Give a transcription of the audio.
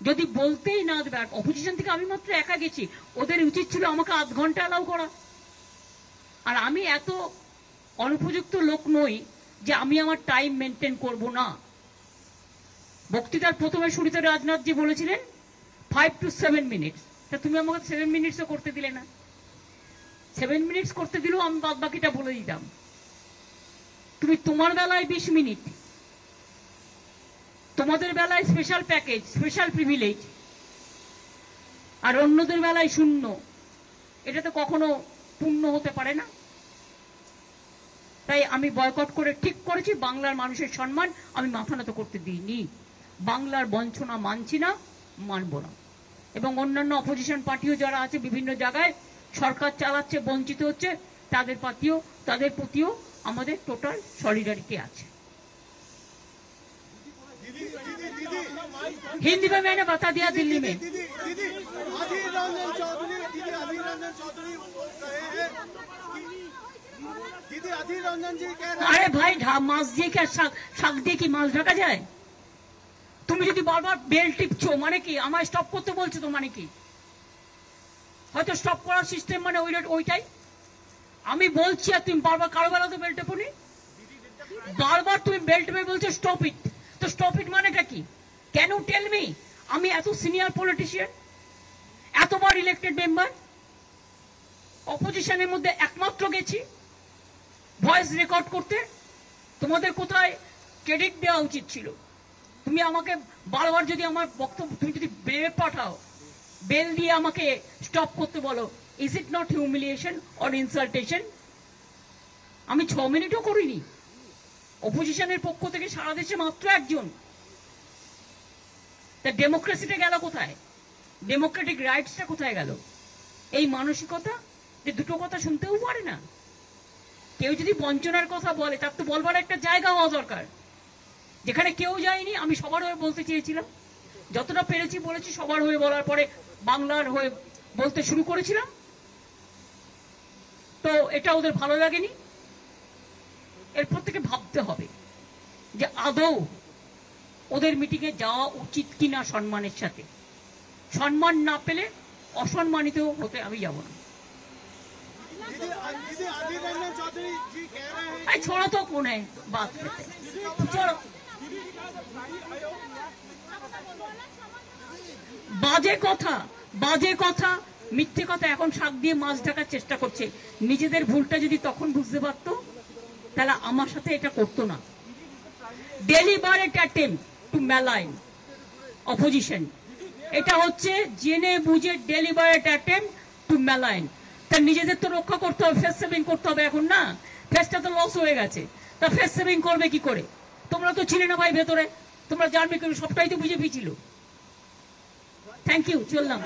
যদি বলতেই না দেবে, অপোজিশন থেকে আমি মাত্র একা গেছি, ওদের উচিত ছিল আমাকে আধ ঘন্টা অ্যালাউ করা। আর আমি এত অনুপযুক্ত লোক নই যে আমি আমার টাইম মেনটেন করব না। বক্তৃতার প্রথমে শুরুতে রাজনাথজি বলেছিলেন 5 to 7 মিনিটস, তা তুমি আমাকে 7 মিনিটসও করতে দিলে না। 7 মিনিটস করতে দিলেও আমি বাদ বাকিটা বলে দিতাম। তুমি তোমার বেলায় 20 মিনিট, তোমাদের বেলায় স্পেশাল প্যাকেজ, স্পেশাল প্রিভিলেজ, আর অন্যদের বেলায় শূন্য। এটা তো কখনো পূর্ণ হতে পারে না। তাই আমি বয়কট করে ঠিক করেছি, বাংলার মানুষের সম্মান আমি মাথা নত করতে দিইনি। বাংলার বঞ্চনা মানছি না, মানব না। এবং অন্যান্য অপোজিশন পার্টিও যারা আছে বিভিন্ন জায়গায় সরকার চালাচ্ছে, বঞ্চিত হচ্ছে, তাদের প্রতিও আমাদের টোটাল সলিডারিটি আছে। हिंदी में मैंने बता दिया, दिल्ली में। अरे भाई माছ দিয়ে কি শাক দিয়ে কি মাছ ঢাকা যায়? তুমি যদি বারবার বেল টিপছো মানে কি? আমায় স্টপ করতে বলছো তো মানে কি? হয়তো স্টপ করার সিস্টেম মানে ওইটাই। আমি বলছি আর তুমি বারবার কারো বেলা তো বেল টেপোনি, বারবার তুমি বেল টেপে বলছো স্টপ ইট। তো স্টপ ইট মানেটা কি? Can you tell me? আমি এত সিনিয়র পলিটিশিয়ান, এতবার ইলেক্টেড মেম্বার, অপোজিশনের মধ্যে একমাত্র গেছি ভয়েস রেকর্ড করতে। তোমাদের কোথায় ক্রেডিট দেওয়া উচিত ছিল? তুমি আমাকে বারবার যদি আমার বক্তব্য তুমি যদি বেল পাঠাও, বেল দিয়ে আমাকে স্টপ করতে বলো, is it not humiliation or ইনসাল্টেশন? আমি 6 মিনিটও করিনি। অপোজিশনের পক্ষ থেকে সারা দেশে মাত্র একজন। তা ডেমোক্রেসিটা গেল কোথায়? ডেমোক্রেটিক রাইটসটা কোথায় গেল? এই মানসিকতা যে দুটো কথা শুনতেও পারে না। কেউ যদি বঞ্চনার কথা বলে তার তো বলবার একটা জায়গা হওয়া দরকার, যেখানে কেউ যায়নি। আমি সবার হয়ে বলতে চেয়েছিলাম, যতটা পেরেছি বলেছি। সবার হয়ে বলার পরে বাংলার হয়ে বলতে শুরু করেছিলাম, তো এটা ওদের ভালো লাগেনি। এরপর থেকে ভাবতে হবে যে আদৌ ওদের মিটিংয়ে যাওয়া উচিত কিনা সম্মানের সাথে। সম্মান না পেলে অসম্মানিত হতে আমি যাব না। छोड़ो तो कौन है बात करते, छोड़ो। বাজে কথা মিথ্যে কথা এখন শাক দিয়ে মাছ ঢাকার চেষ্টা করছে। নিজেদের ভুলটা যদি তখন বুঝতে পারতো তাহলে আমার সাথে এটা করতো না। Deliberate attempt two malign opposition, এটা হচ্ছে জেনে বুঝে ডেলিবারেট অ্যাটেম্প্ট টু ম্যালাইন। তা নিজেদের তো রক্ষা করতে হবে, ফেস সেভিং করতে হবে। এখন না, ফেসটা তো লস হয়ে গেছে, তা ফেস সেভিং করবে কি করে? তোমরা তো ছিলে না ভাই ভেতরে, তোমরা জানবে কেন? সবটাই তো বিজেপি ছিল। থ্যাংক ইউ, চললাম।